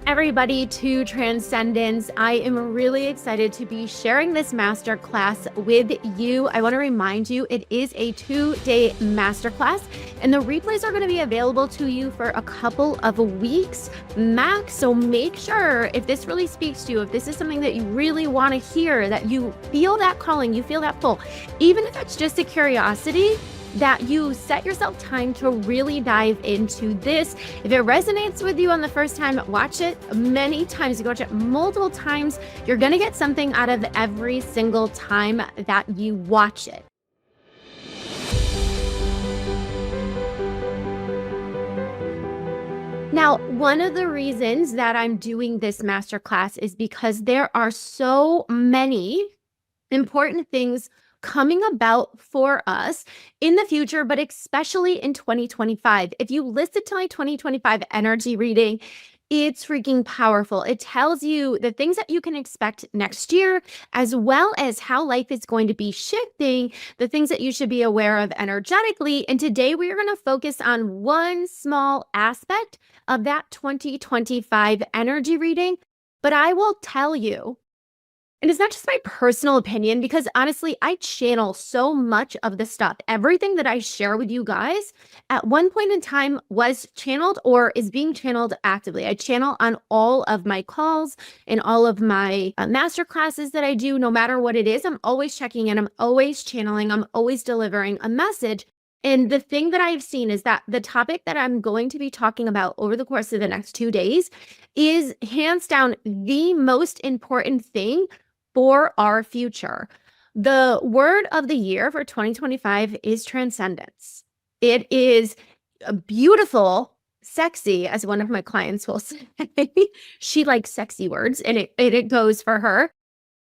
everybody to Transcendence. I am really excited to be sharing this masterclass with you. I want to remind you it is a 2-day masterclass, and the replays are going to be available to you for a couple of weeks max. So make sure, if this really speaks to you, if this is something that you really want to hear, that you feel that calling, you feel that pull, even if it's just a curiosity, that you set yourself time to really dive into this. If it resonates with you on the first time, watch it many times. You can watch it multiple times. You're going to get something out of every single time that you watch it. Now, one of the reasons that I'm doing this masterclass is because there are so many important things coming about for us in the future, but especially in 2025. If you listen to my 2025 energy reading, it's freaking powerful. It tells you the things that you can expect next year, as well as how life is going to be shifting, the things that you should be aware of energetically. And today we are going to focus on one small aspect of that 2025 energy reading. But I will tell you, and it's not just my personal opinion, because honestly, I channel so much of the stuff. Everything that I share with you guys at one point in time was channeled or is being channeled actively. I channel on all of my calls and all of my master classes that I do. No matter what it is, I'm always checking in. I'm always channeling. I'm always delivering a message. And the thing that I've seen is that the topic that I'm going to be talking about over the course of the next 2 days is hands down the most important thing for our future. The word of the year for 2025 is transcendence. It is a beautiful, sexy, as one of my clients will say. She likes sexy words, and it goes for her.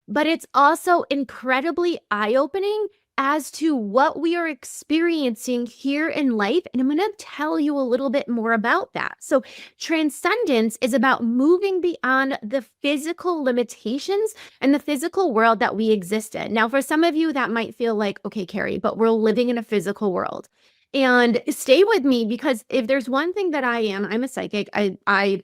But it's also incredibly eye-opening as to what we are experiencing here in life. And I'm going to tell you a little bit more about that. So transcendence is about moving beyond the physical limitations and the physical world that we exist in. Now, for some of you, that might feel like, okay, Carrie, but we're living in a physical world. And stay with me, because if there's one thing that I'm a psychic. I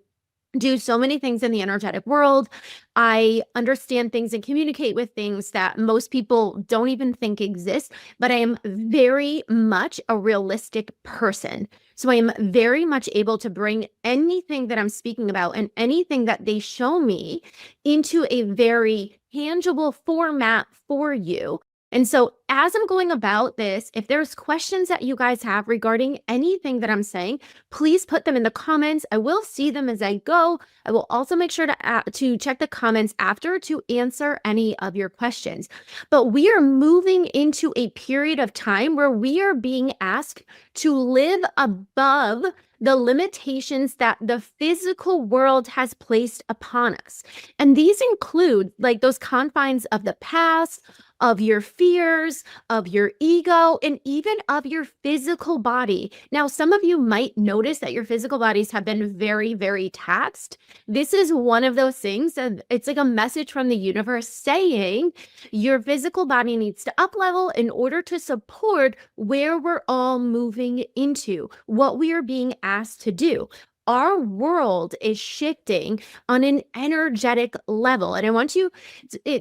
do so many things in the energetic world. I understand things and communicate with things that most people don't even think exist, but I am very much a realistic person. So I am very much able to bring anything that I'm speaking about and anything that they show me into a very tangible format for you. And so as I'm going about this, if there's questions that you guys have regarding anything that I'm saying, please put them in the comments. I will see them as I go. I will also make sure to check the comments after to answer any of your questions. But we are moving into a period of time where we are being asked to live above the limitations that the physical world has placed upon us. And these include like those confines of the past, of your fears, of your ego, and even of your physical body. Now, some of you might notice that your physical bodies have been very, very taxed. This is one of those things, and it's like a message from the universe saying your physical body needs to up level in order to support where we're all moving into, what we are being asked to do. Our world is shifting on an energetic level. And I want you,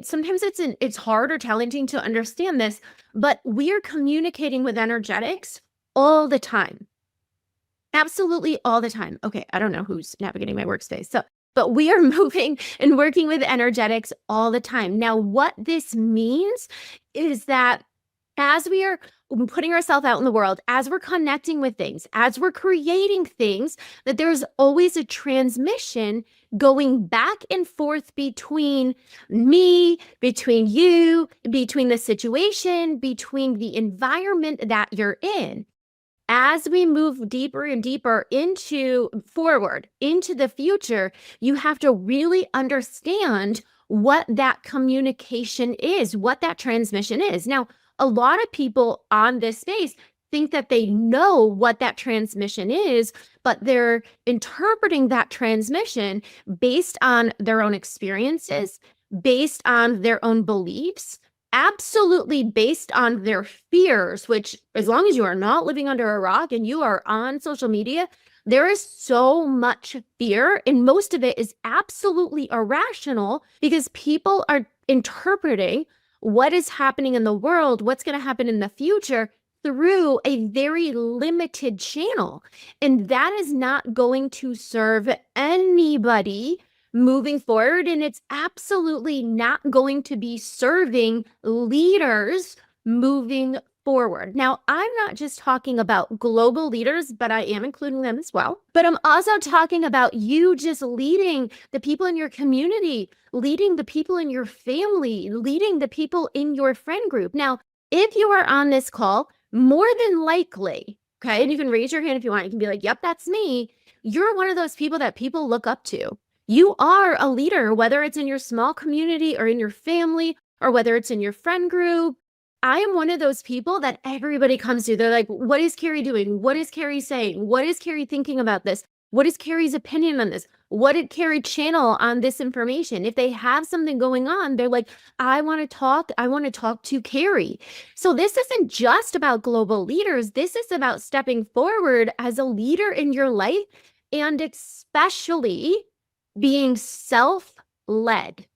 sometimes it's hard or challenging to understand this, but we are communicating with energetics all the time. Absolutely all the time. Okay, I don't know who's navigating my workspace. But we are moving and working with energetics all the time. Now, what this means is that as we are putting ourselves out in the world, as we're connecting with things, as we're creating things, that there's always a transmission going back and forth between me, between you, between the situation, between the environment that you're in. As we move deeper and deeper forward into the future, you have to really understand what that communication is, what that transmission is. Now, a lot of people on this space think that they know what that transmission is, but they're interpreting that transmission based on their own experiences, based on their own beliefs, absolutely based on their fears, which, as long as you are not living under a rock and you are on social media, There is so much fear, and most of it is absolutely irrational because people are interpreting what is happening in the world, what's going to happen in the future through a very limited channel. And that is not going to serve anybody moving forward. And it's absolutely not going to be serving leaders moving forward. Now, I'm not just talking about global leaders, but I am including them as well. But I'm also talking about you just leading the people in your community, leading the people in your family, leading the people in your friend group. Now, if you are on this call, more than likely, okay, and you can raise your hand if you want, you can be like, yep, that's me. You're one of those people that people look up to. You are a leader, whether it's in your small community or in your family, or whether it's in your friend group. I am one of those people that everybody comes to. They're like, what is Carrie doing? What is Carrie saying? What is Carrie thinking about this? What is Carrie's opinion on this? What did Carrie channel on this information? If they have something going on, they're like, I want to talk. I want to talk to Carrie. So this isn't just about global leaders. This is about stepping forward as a leader in your life, and especially being self-led.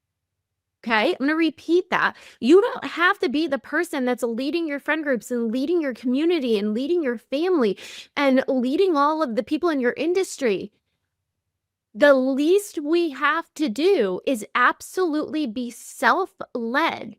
Okay, I'm going to repeat that. You don't have to be the person that's leading your friend groups and leading your community and leading your family and leading all of the people in your industry. The least we have to do is absolutely be self-led.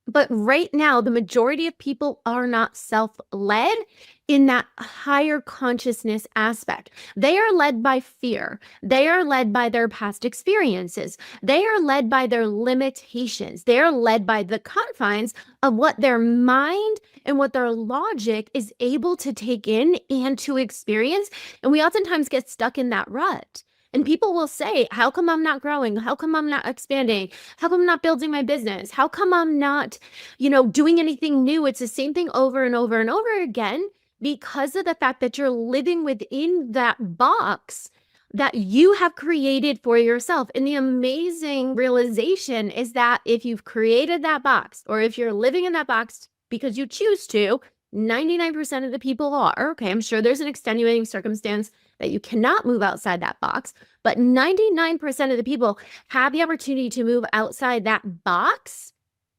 But right now, the majority of people are not self-led in that higher consciousness aspect. They are led by fear. They are led by their past experiences. They are led by their limitations. They are led by the confines of what their mind and what their logic is able to take in and to experience. And we oftentimes get stuck in that rut. And people will say, how come I'm not growing? How come I'm not expanding? How come I'm not building my business? How come I'm not, doing anything new? It's the same thing over and over and over again because of the fact that you're living within that box that you have created for yourself. And the amazing realization is that if you've created that box, or if you're living in that box because you choose to, 99% of the people are, okay, I'm sure there's an extenuating circumstance that you cannot move outside that box, but 99% of the people have the opportunity to move outside that box.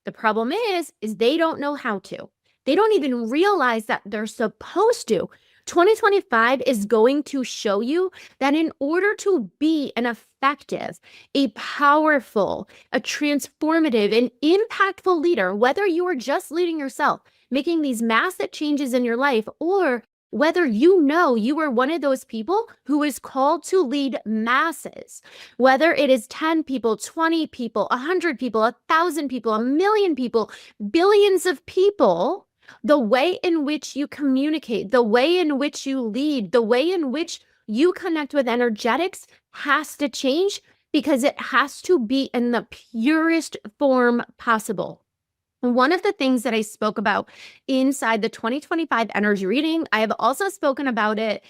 The problem is they don't know how to. They don't even realize that they're supposed to. 2025 is going to show you that in order to be an effective, a powerful, a transformative, and impactful leader, whether you are just leading yourself, making these massive changes in your life, or whether you are one of those people who is called to lead masses, whether it is 10 people, 20 people, 100 people, 1,000 people, 1,000,000 people, billions of people, the way in which you communicate, the way in which you lead, the way in which you connect with energetics has to change, because it has to be in the purest form possible. One of the things that I spoke about inside the 2025 energy reading, I have also spoken about it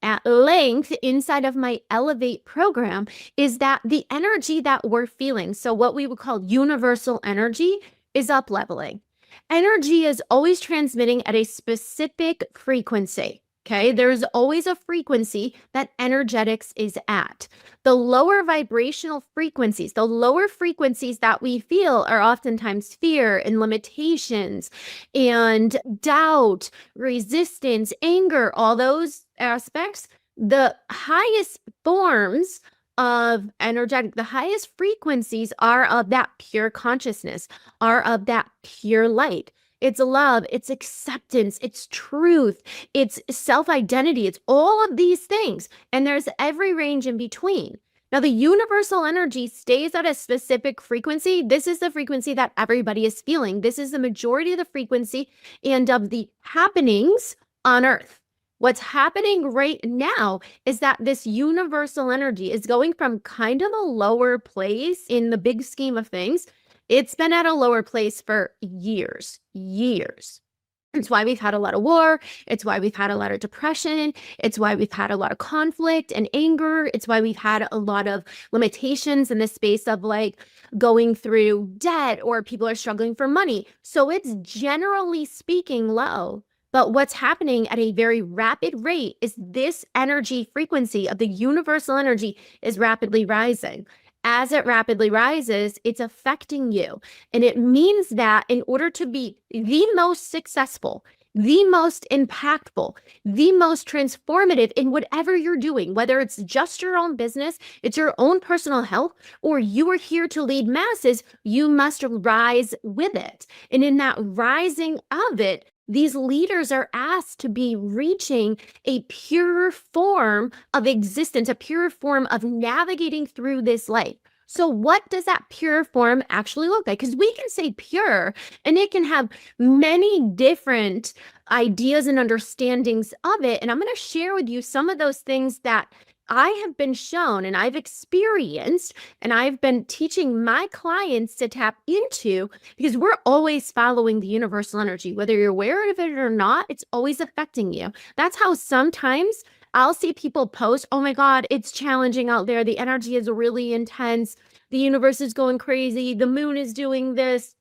at length inside of my Elevate program, is that the energy that we're feeling, so what we would call universal energy, is up leveling. Energy is always transmitting at a specific frequency. Okay, there's always a frequency that energetics is at. The lower vibrational frequencies, the lower frequencies that we feel are oftentimes fear and limitations and doubt, resistance, anger, all those aspects. The highest forms of energetic, the highest frequencies are of that pure consciousness, are of that pure light. It's love, it's acceptance, it's truth, it's self-identity, it's all of these things. And there's every range in between. Now, the universal energy stays at a specific frequency. This is the frequency that everybody is feeling. This is the majority of the frequency and of the happenings on Earth. What's happening right now is that this universal energy is going from kind of a lower place in the big scheme of things. It's been at a lower place for years. It's why we've had a lot of war. It's why we've had a lot of depression. It's why we've had a lot of conflict and anger. It's why we've had a lot of limitations in the space of like going through debt, or people are struggling for money. So it's generally speaking low. But what's happening at a very rapid rate is this energy frequency of the universal energy is rapidly rising. As it rapidly rises, it's affecting you. And it means that in order to be the most successful, the most impactful, the most transformative in whatever you're doing, whether it's just your own business, it's your own personal health, or you are here to lead masses, you must rise with it. And in that rising of it, these leaders are asked to be reaching a pure form of existence, a pure form of navigating through this life. So what does that pure form actually look like? Because we can say pure and it can have many different ideas and understandings of it. And I'm going to share with you some of those things that I have been shown and I've experienced and I've been teaching my clients to tap into, because we're always following the universal energy. Whether you're aware of it or not, it's always affecting you. That's how sometimes I'll see people post, oh my God, it's challenging out there. The energy is really intense. The universe is going crazy. The moon is doing this.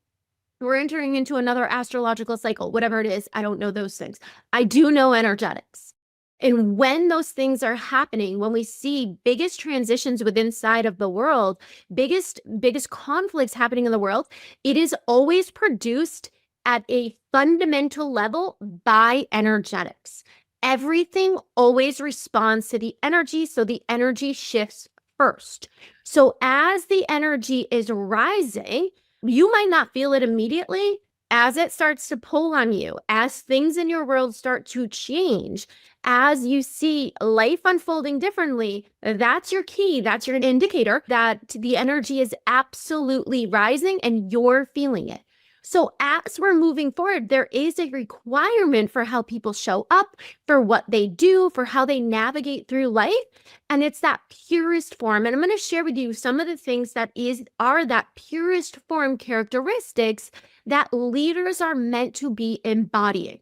We're entering into another astrological cycle, whatever it is. I don't know those things. I do know energetics. And when those things are happening, when we see biggest transitions within side of the world, biggest conflicts happening in the world, it is always produced at a fundamental level by energetics. Everything always responds to the energy, so the energy shifts first. So as the energy is rising, you might not feel it immediately. As it starts to pull on you, as things in your world start to change, as you see life unfolding differently, that's your key. That's your indicator that the energy is absolutely rising and you're feeling it. So as we're moving forward, there is a requirement for how people show up, for what they do, for how they navigate through life. And it's that purest form. And I'm going to share with you some of the things that are that purest form characteristics that leaders are meant to be embodying.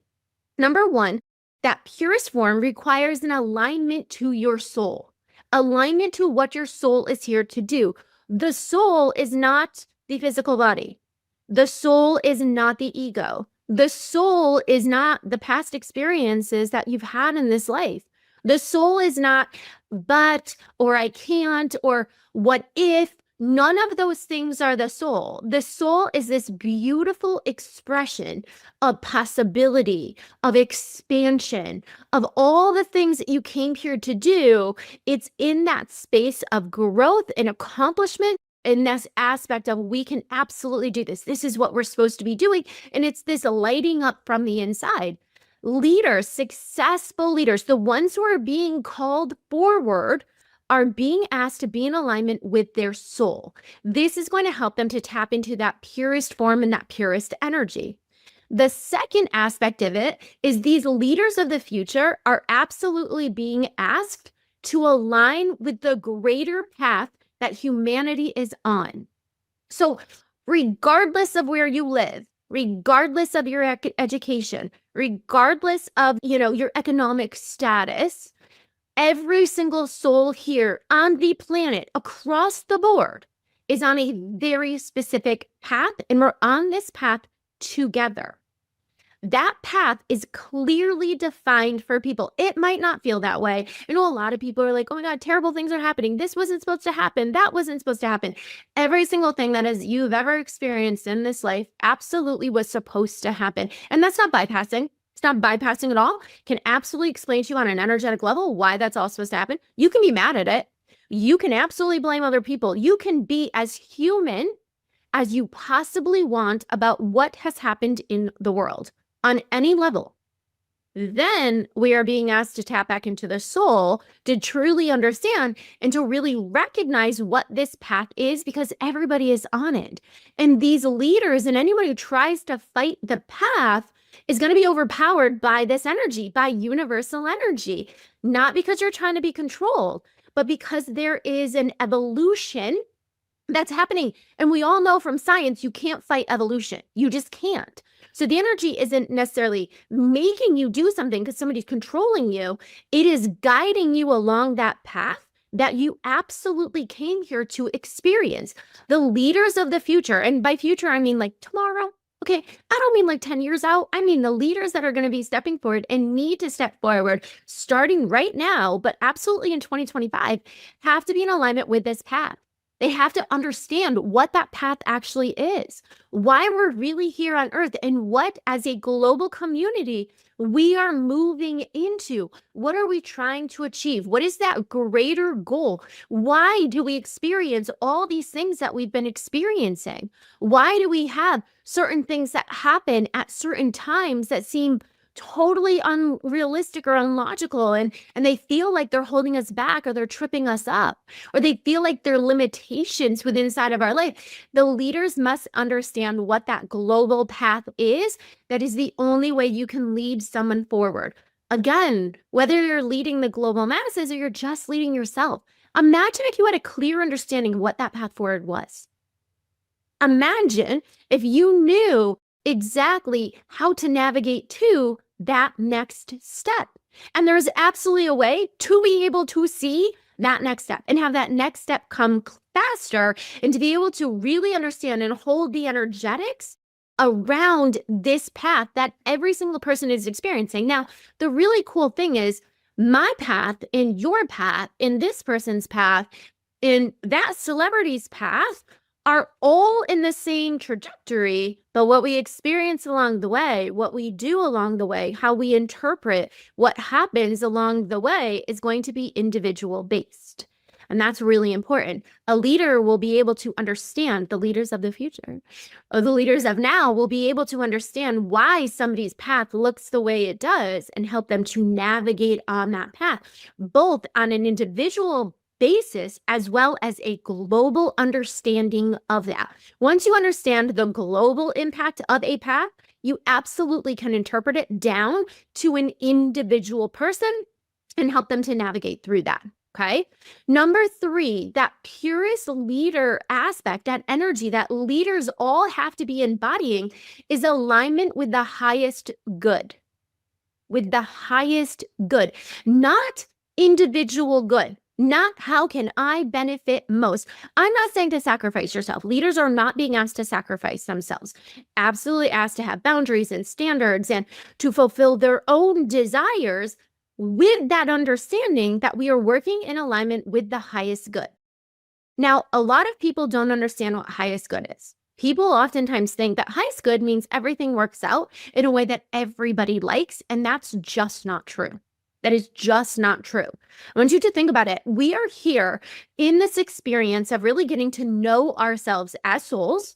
Number one, that purest form requires an alignment to your soul, alignment to what your soul is here to do. The soul is not the physical body. The soul is not the ego. The soul is not the past experiences that you've had in this life. The soul is not but, or I can't, or what if. None of those things are the soul. The soul is this beautiful expression of possibility, of expansion, of all the things that you came here to do. It's in that space of growth and accomplishment. In this aspect of we can absolutely do this. This is what we're supposed to be doing. And it's this lighting up from the inside. Leaders, successful leaders, the ones who are being called forward are being asked to be in alignment with their soul. This is going to help them to tap into that purest form and that purest energy. The second aspect of it is these leaders of the future are absolutely being asked to align with the greater path that humanity is on. So regardless of where you live, regardless of your education, regardless of, your economic status, every single soul here on the planet across the board is on a very specific path, and we're on this path together. That path is clearly defined for people. It might not feel that way. I know a lot of people are like, oh my God, terrible things are happening. This wasn't supposed to happen. That wasn't supposed to happen. Every single thing that you've ever experienced in this life absolutely was supposed to happen. And that's not bypassing. It's not bypassing at all. Can absolutely explain to you on an energetic level why that's all supposed to happen. You can be mad at it. You can absolutely blame other people. You can be as human as you possibly want about what has happened in the world on any level. Then we are being asked to tap back into the soul to truly understand and to really recognize what this path is, because everybody is on it. And these leaders and anyone who tries to fight the path is going to be overpowered by this energy, by universal energy, not because you're trying to be controlled, but because there is an evolution that's happening. And we all know from science, you can't fight evolution. You just can't. So the energy isn't necessarily making you do something because somebody's controlling you. It is guiding you along that path that you absolutely came here to experience. The leaders of the future, and by future, I mean like tomorrow, Okay, I don't mean like 10 years out. I mean the leaders that are going to be stepping forward and need to step forward starting right now, but absolutely in 2025, have to be in alignment with this path. They have to understand what that path actually is, why we're really here on earth, and what, as a global community, we are moving into. What are we trying to achieve? What is that greater goal? Why do we experience all these things that we've been experiencing? Why do we have certain things that happen at certain times that seem totally unrealistic or unlogical, and they feel like they're holding us back, or they're tripping us up, or they feel like they're limitations within inside of our life? The leaders must understand what that global path is. That is the only way you can lead someone forward. Again, whether you're leading the global masses or you're just leading yourself, imagine if you had a clear understanding of what that path forward was. Imagine if you knew exactly how to navigate to that next step. And there's absolutely a way to be able to see that next step and have that next step come faster, and to be able to really understand and hold the energetics around this path that every single person is experiencing. Now, the really cool thing is my path and your path and this person's path and that celebrity's path are all in the same trajectory, but what we experience along the way, what we do along the way, how we interpret what happens along the way is going to be individual based. And that's really important. A leader will be able to understand, the leaders of the future, or the leaders of now will be able to understand why somebody's path looks the way it does and help them to navigate on that path, both on an individual basis as well as a global understanding of that. Once you understand the global impact of a path, you absolutely can interpret it down to an individual person and help them to navigate through that. Okay. Number 3, that purest leader aspect, that energy that leaders all have to be embodying, is alignment with the highest good. With the highest good, not individual good. Not how can I benefit most. I'm not saying to sacrifice yourself. Leaders are not being asked to sacrifice themselves. Absolutely asked to have boundaries and standards and to fulfill their own desires, with that understanding that we are working in alignment with the highest good. Now, a lot of people don't understand what highest good is. People oftentimes think that highest good means everything works out in a way that everybody likes, and that's just not true. That is just not true. I want you to think about it. We are here in this experience of really getting to know ourselves as souls,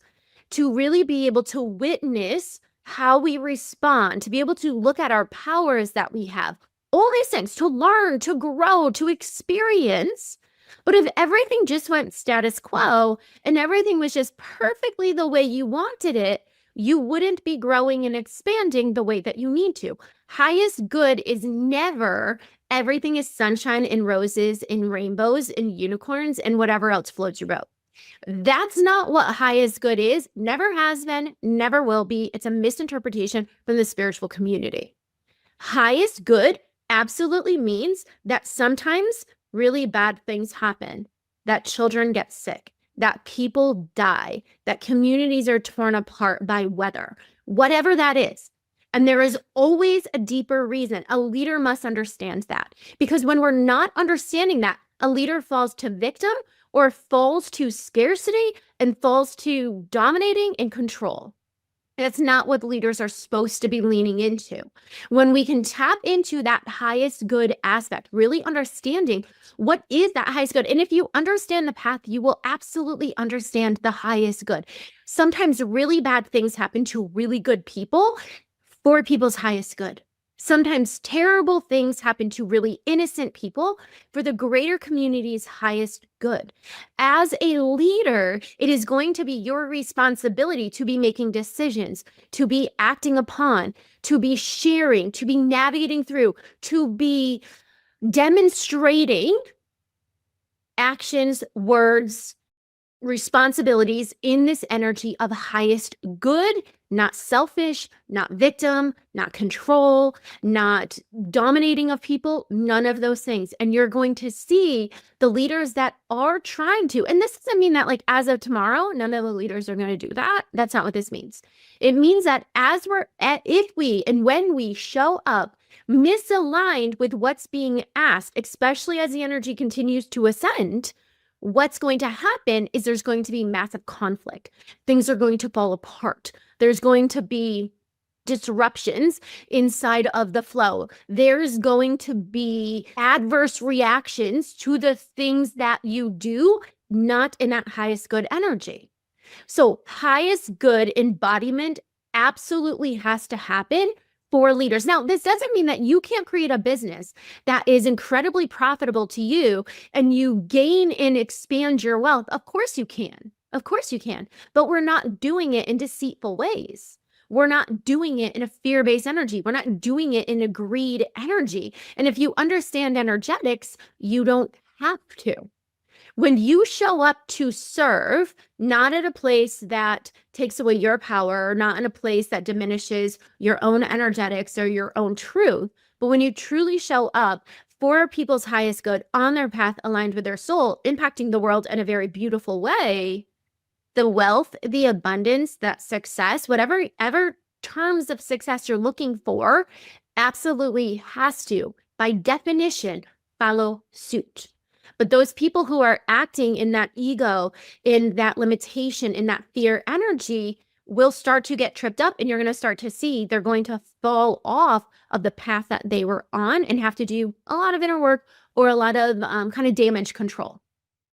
to really be able to witness how we respond, to be able to look at our powers that we have, all these things, to learn, to grow, to experience. But if everything just went status quo and everything was just perfectly the way you wanted it, you wouldn't be growing and expanding the way that you need to. Highest good is never everything is sunshine and roses and rainbows and unicorns and whatever else floats your boat. That's not what highest good is. Never has been, never will be. It's a misinterpretation from the spiritual community. Highest good absolutely means that sometimes really bad things happen, that children get sick, that people die, that communities are torn apart by weather, whatever that is. And there is always a deeper reason. A leader must understand that, because when we're not understanding that, a leader falls to victim or falls to scarcity and falls to dominating and control. That's not what leaders are supposed to be leaning into. When we can tap into that highest good aspect, really understanding what is that highest good. And if you understand the path, you will absolutely understand the highest good. Sometimes really bad things happen to really good people for people's highest good. Sometimes terrible things happen to really innocent people for the greater community's highest good. As a leader, it is going to be your responsibility to be making decisions, to be acting upon, to be sharing, to be navigating through, to be demonstrating actions, words, responsibilities in this energy of highest good, not selfish, not victim, not control, not dominating of people, none of those things. And you're going to see the leaders that are trying to, and this doesn't mean that like as of tomorrow, none of the leaders are going to do that. That's not what this means. It means that if we and when we show up misaligned with what's being asked, especially as the energy continues to ascend, what's going to happen is there's going to be massive conflict. Things are going to fall apart. There's going to be disruptions inside of the flow. There's going to be adverse reactions to the things that you do, not in that highest good energy. So highest good embodiment absolutely has to happen for leaders. Now, this doesn't mean that you can't create a business that is incredibly profitable to you and you gain and expand your wealth. Of course you can. Of course you can. But we're not doing it in deceitful ways. We're not doing it in a fear-based energy. We're not doing it in a greed energy. And if you understand energetics, you don't have to. When you show up to serve, not at a place that takes away your power, or not in a place that diminishes your own energetics or your own truth, but when you truly show up for people's highest good on their path aligned with their soul, impacting the world in a very beautiful way, the wealth, the abundance, that success, whatever terms of success you're looking for, absolutely has to, by definition, follow suit. But those people who are acting in that ego, in that limitation, in that fear energy will start to get tripped up, and you're going to start to see they're going to fall off of the path that they were on and have to do a lot of inner work or a lot of kind of damage control.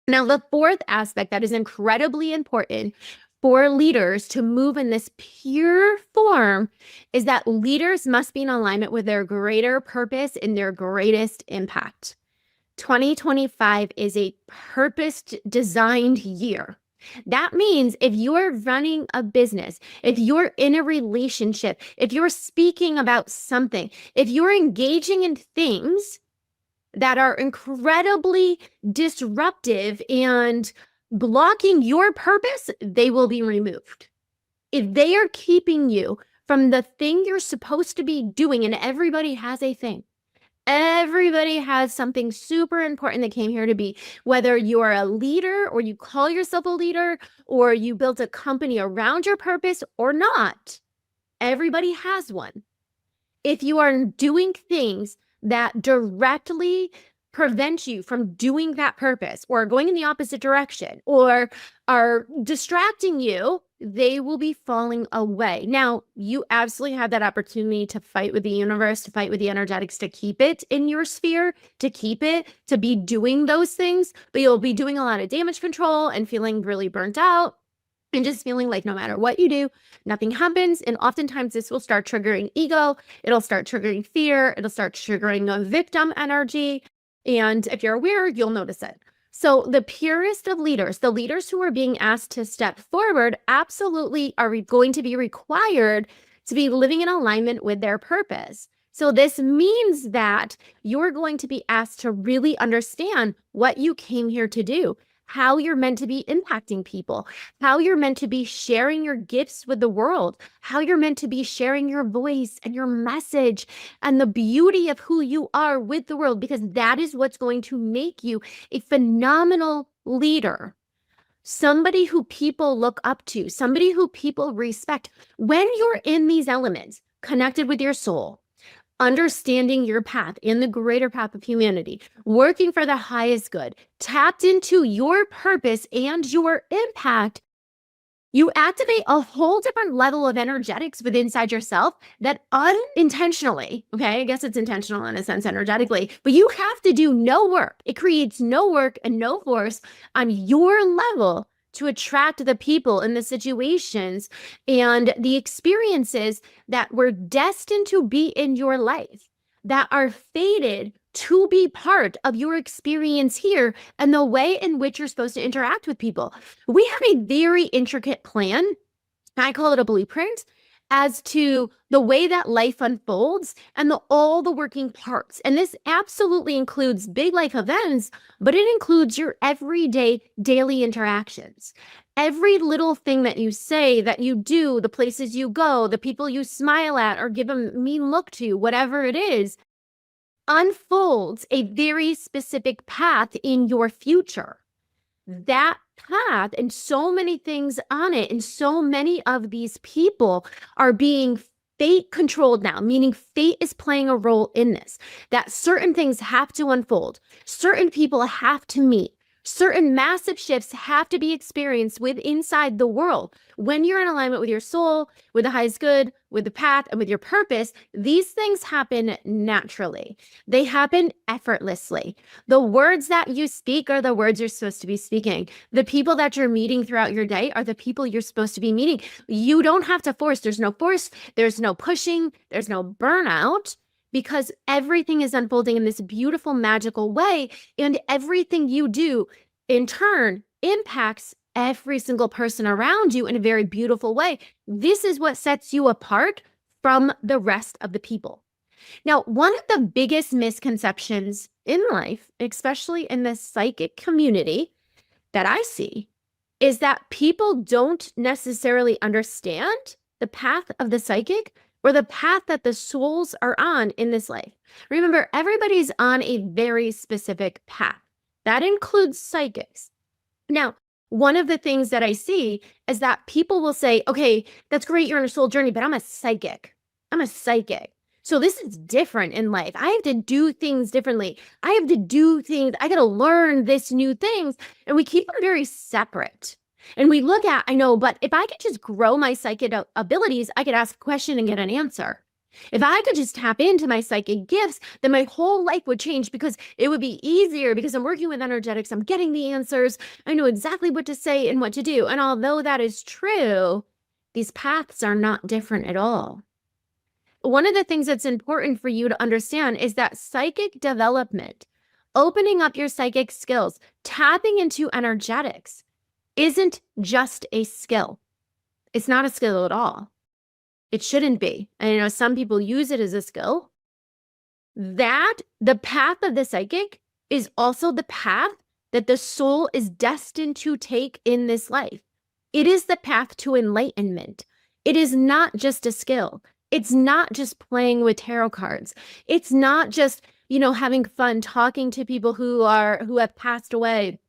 Now, the fourth aspect that is incredibly important for leaders to move in this pure form is that leaders must be in alignment with their greater purpose and their greatest impact. 2025 is a purpose-designed year. That means if you're running a business, if you're in a relationship, if you're speaking about something, if you're engaging in things that are incredibly disruptive and blocking your purpose, they will be removed. If they are keeping you from the thing you're supposed to be doing, and everybody has a thing. Everybody has something super important that came here to be, whether you're a leader or you call yourself a leader or you built a company around your purpose or not. Everybody has one. If you are doing things that directly prevent you from doing that purpose or going in the opposite direction or are distracting you, they will be falling away. Now, you absolutely have that opportunity to fight with the universe, to fight with the energetics, to keep it in your sphere, to keep it, to be doing those things, but you'll be doing a lot of damage control and feeling really burnt out and just feeling like no matter what you do, nothing happens. And oftentimes this will start triggering ego. It'll start triggering fear. It'll start triggering a victim energy. And if you're aware, you'll notice it. So the purest of leaders, the leaders who are being asked to step forward, absolutely are going to be required to be living in alignment with their purpose. So this means that you're going to be asked to really understand what you came here to do, how you're meant to be impacting people, how you're meant to be sharing your gifts with the world, how you're meant to be sharing your voice and your message and the beauty of who you are with the world, because that is what's going to make you a phenomenal leader. Somebody who people look up to, somebody who people respect. When you're in these elements, connected with your soul, understanding your path in the greater path of humanity, working for the highest good, tapped into your purpose and your impact, you activate a whole different level of energetics within inside yourself that unintentionally, okay, I guess it's intentional in a sense energetically, but you have to do no work. It creates no work and no force on your level to attract the people and the situations and the experiences that were destined to be in your life, that are fated to be part of your experience here and the way in which you're supposed to interact with people. We have a very intricate plan. I call it a blueprint. as to the way that life unfolds and all the working parts. And this absolutely includes big life events, but it includes your everyday daily interactions. Every little thing that you say, that you do, the places you go, the people you smile at or give a mean look to, whatever it is, unfolds a very specific path in your future. That path and so many things on it, and so many of these people are being fate controlled now, meaning fate is playing a role in this, that certain things have to unfold, certain people have to meet, certain massive shifts have to be experienced with inside the world. When you're in alignment with your soul, with the highest good, with the path, and with your purpose, these things happen naturally. They happen effortlessly. The words that you speak are the words you're supposed to be speaking. The people that you're meeting throughout your day are the people you're supposed to be meeting. You don't have to force. There's no force. There's no pushing. There's no burnout, because everything is unfolding in this beautiful, magical way. And everything you do in turn impacts every single person around you in a very beautiful way. This is what sets you apart from the rest of the people. Now, one of the biggest misconceptions in life, especially in the psychic community that I see, is that people don't necessarily understand the path of the psychic or the path that the souls are on in this life. Remember, everybody's on a very specific path. That includes psychics. Now, one of the things that I see is that people will say, okay, that's great, you're on a soul journey, but I'm a psychic. I'm a psychic. So this is different in life. I have to do things differently. I have to do things. I got to learn this new things. And we keep them very separate. And we look at, I know, but if I could just grow my psychic abilities, I could ask a question and get an answer. If I could just tap into my psychic gifts, then my whole life would change, because it would be easier, because I'm working with energetics. I'm getting the answers. I know exactly what to say and what to do. And although that is true, these paths are not different at all. One of the things that's important for you to understand is that psychic development, opening up your psychic skills, tapping into energetics, isn't just a skill. It's not a skill at all. It shouldn't be. And some people use it as a skill. That the path of the psychic is also the path that the soul is destined to take in this life. It is the path to enlightenment. It is not just a skill. It's not just playing with tarot cards. It's not just, having fun talking to people who have passed away.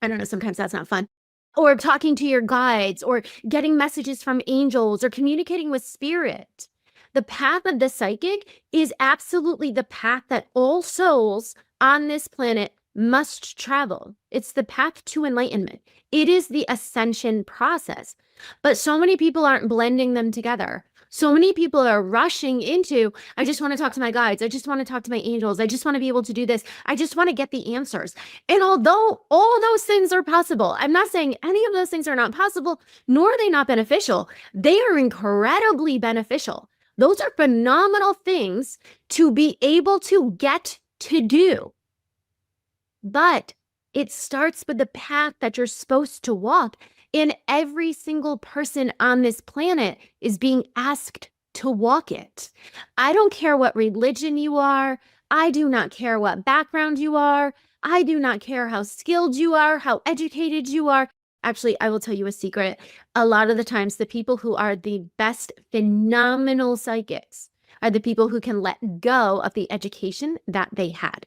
I don't know, sometimes that's not fun. Or talking to your guides, or getting messages from angels, or communicating with spirit. The path of the psychic is absolutely the path that all souls on this planet must travel. It's the path to enlightenment. It is the ascension process. But so many people aren't blending them together. So many people are rushing into, I just want to talk to my guides. I just want to talk to my angels. I just want to be able to do this. I just want to get the answers. And although all those things are possible, I'm not saying any of those things are not possible, nor are they not beneficial. They are incredibly beneficial. Those are phenomenal things to be able to get to do. But it starts with the path that you're supposed to walk. And every single person on this planet is being asked to walk it. I don't care what religion you are. I do not care what background you are. I do not care how skilled you are, how educated you are. Actually, I will tell you a secret. A lot of the times, the people who are the best, phenomenal psychics are the people who can let go of the education that they had.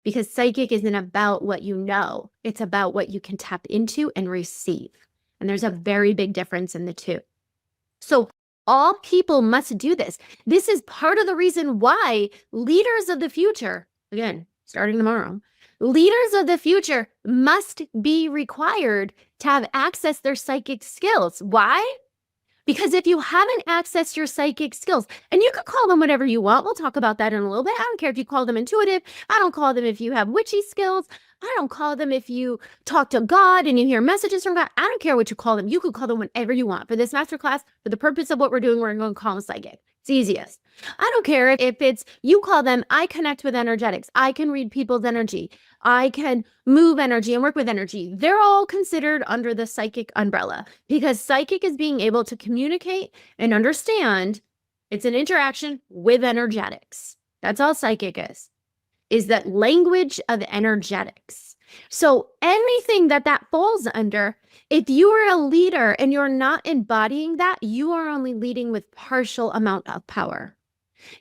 Because psychic isn't about what you know. It's about what you can tap into and receive. And there's a very big difference in the two. So all people must do this. This is part of the reason why leaders of the future, again, starting tomorrow, leaders of the future must be required to have access their psychic skills. Why? Because if you haven't accessed your psychic skills, and you could call them whatever you want, we'll talk about that in a little bit. I don't care if you call them intuitive. I don't call them if you have witchy skills. I don't call them if you talk to God and you hear messages from God. I don't care what you call them. You could call them whatever you want. For this masterclass, for the purpose of what we're doing, we're going to call them psychic. It's easiest. I don't care if it's, you call them, I connect with energetics. I can read people's energy. I can move energy and work with energy. They're all considered under the psychic umbrella because psychic is being able to communicate and understand. It's an interaction with energetics. That's all psychic is that language of energetics. So anything that falls under, if you are a leader and you're not embodying that, you are only leading with partial amount of power.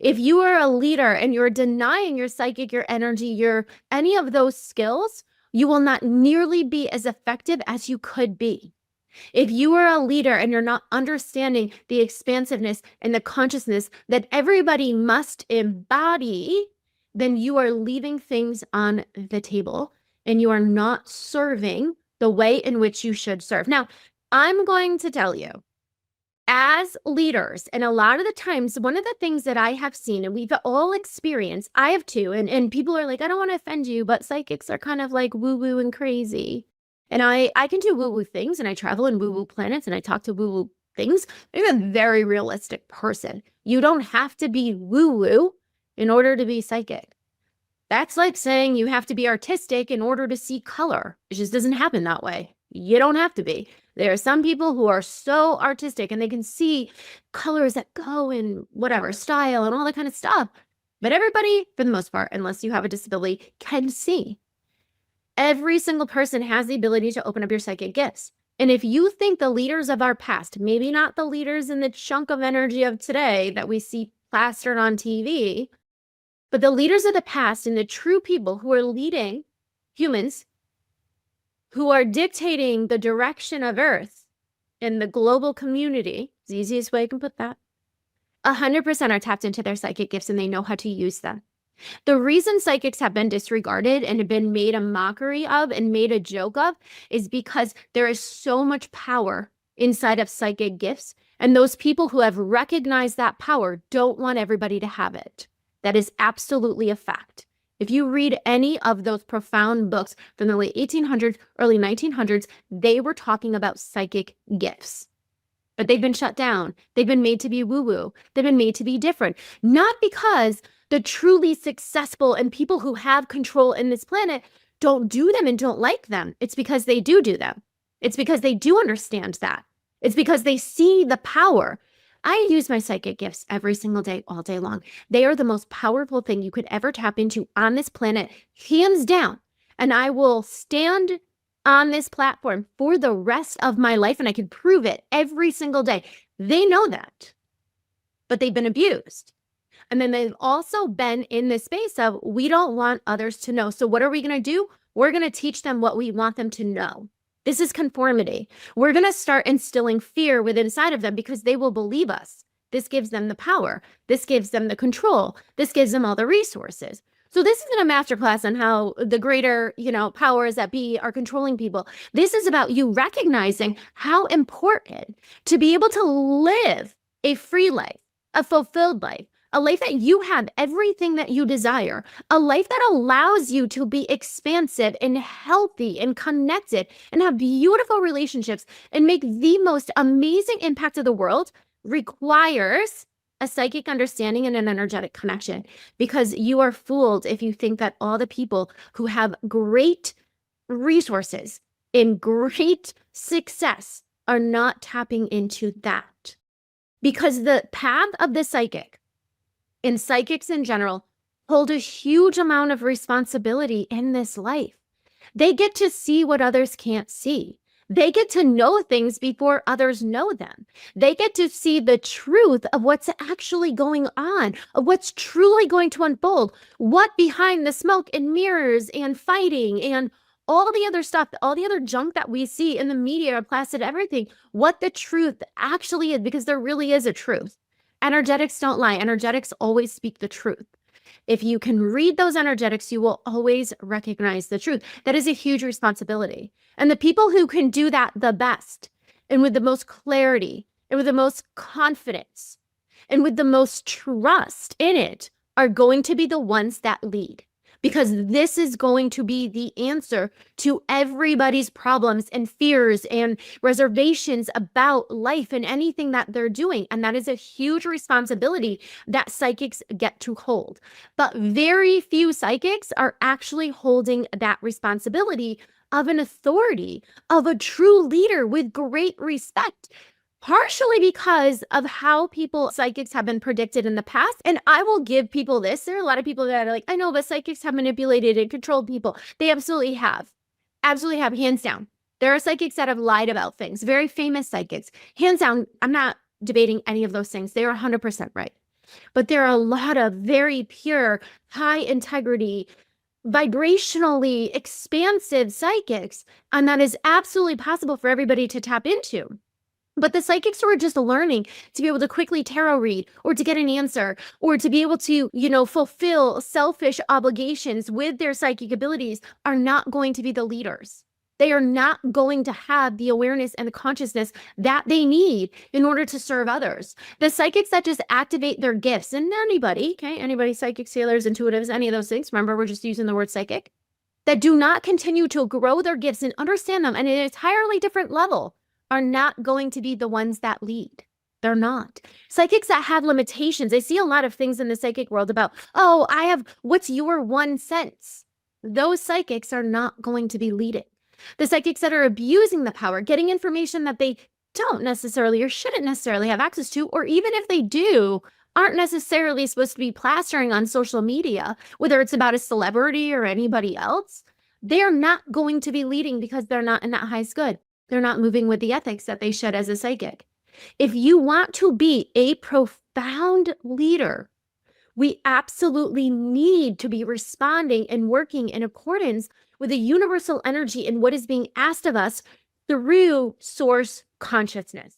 If you are a leader and you're denying your psychic, your energy, your any of those skills, you will not nearly be as effective as you could be. If you are a leader and you're not understanding the expansiveness and the consciousness that everybody must embody, then you are leaving things on the table and you are not serving the way in which you should serve. Now, I'm going to tell you, as leaders, and a lot of the times, one of the things that I have seen, and we've all experienced, I have too, and people are like, I don't want to offend you, but psychics are kind of like woo-woo and crazy. And I can do woo-woo things, and I travel in woo-woo planets, and I talk to woo-woo things. I'm a very realistic person. You don't have to be woo-woo in order to be psychic. That's like saying you have to be artistic in order to see color. It just doesn't happen that way. You don't have to be. There are some people who are so artistic and they can see colors that go in whatever style and all that kind of stuff. But everybody, for the most part, unless you have a disability, can see. Every single person has the ability to open up your psychic gifts. And if you think the leaders of our past, maybe not the leaders in the chunk of energy of today that we see plastered on TV, but the leaders of the past and the true people who are leading humans, who are dictating the direction of Earth in the global community, it's the easiest way I can put that, 100% are tapped into their psychic gifts and they know how to use them. The reason psychics have been disregarded and have been made a mockery of and made a joke of is because there is so much power inside of psychic gifts, and those people who have recognized that power don't want everybody to have it. That is absolutely a fact. If you read any of those profound books from the late 1800s, early 1900s, they were talking about psychic gifts. But they've been shut down. They've been made to be woo-woo. They've been made to be different. Not because the truly successful and people who have control in this planet don't do them and don't like them. It's because they do them. It's because they do understand that. It's because they see the power. I use my psychic gifts every single day, all day long. They are the most powerful thing you could ever tap into on this planet, hands down. And I will stand on this platform for the rest of my life, and I can prove it every single day. They know that, but they've been abused. And then they've also been in this space of, we don't want others to know. So what are we going to do? We're going to teach them what we want them to know. This is conformity. We're going to start instilling fear within inside of them because they will believe us. This gives them the power. This gives them the control. This gives them all the resources. So this isn't a masterclass on how the greater, powers that be are controlling people. This is about you recognizing how important to be able to live a free life, a fulfilled life, a life that you have everything that you desire, a life that allows you to be expansive and healthy and connected and have beautiful relationships and make the most amazing impact of the world requires a psychic understanding and an energetic connection, because you are fooled if you think that all the people who have great resources and great success are not tapping into that. Because the path of the psychic and psychics in general hold a huge amount of responsibility in this life. They get to see what others can't see. They get to know things before others know them. They get to see the truth of what's actually going on, of what's truly going to unfold, what behind the smoke and mirrors and fighting and all the other stuff, all the other junk that we see in the media, plastered everything, what the truth actually is, because there really is a truth. Energetics don't lie. Energetics always speak the truth. If you can read those energetics, you will always recognize the truth. That is a huge responsibility. And the people who can do that the best and with the most clarity and with the most confidence and with the most trust in it are going to be the ones that lead. because this is going to be the answer to everybody's problems and fears and reservations about life and anything that they're doing. And that is a huge responsibility that psychics get to hold. But very few psychics are actually holding that responsibility of an authority, of a true leader with great respect. Partially because of how psychics have been predicted in the past. And I will give people this. There are a lot of people that are like, I know, but psychics have manipulated and controlled people. They absolutely have. Absolutely have, hands down. There are psychics that have lied about things, very famous psychics. Hands down, I'm not debating any of those things. They're 100% right. But there are a lot of very pure, high integrity, vibrationally expansive psychics. And that is absolutely possible for everybody to tap into. But the psychics who are just learning to be able to quickly tarot read or to get an answer or to be able to, fulfill selfish obligations with their psychic abilities are not going to be the leaders. They are not going to have the awareness and the consciousness that they need in order to serve others. The psychics that just activate their gifts, and anybody, psychic, sailors, intuitives, any of those things, remember, we're just using the word psychic, that do not continue to grow their gifts and understand them at an entirely different level are not going to be the ones that lead. They're not. Psychics that have limitations, I see a lot of things in the psychic world about, what's your 1 sense? Those psychics are not going to be leading. The psychics that are abusing the power, getting information that they don't necessarily or shouldn't necessarily have access to, or even if they do, aren't necessarily supposed to be plastering on social media, whether it's about a celebrity or anybody else, they're not going to be leading because they're not in that highest good. They're not moving with the ethics that they should as a psychic. If you want to be a profound leader, we absolutely need to be responding and working in accordance with the universal energy and what is being asked of us through source consciousness.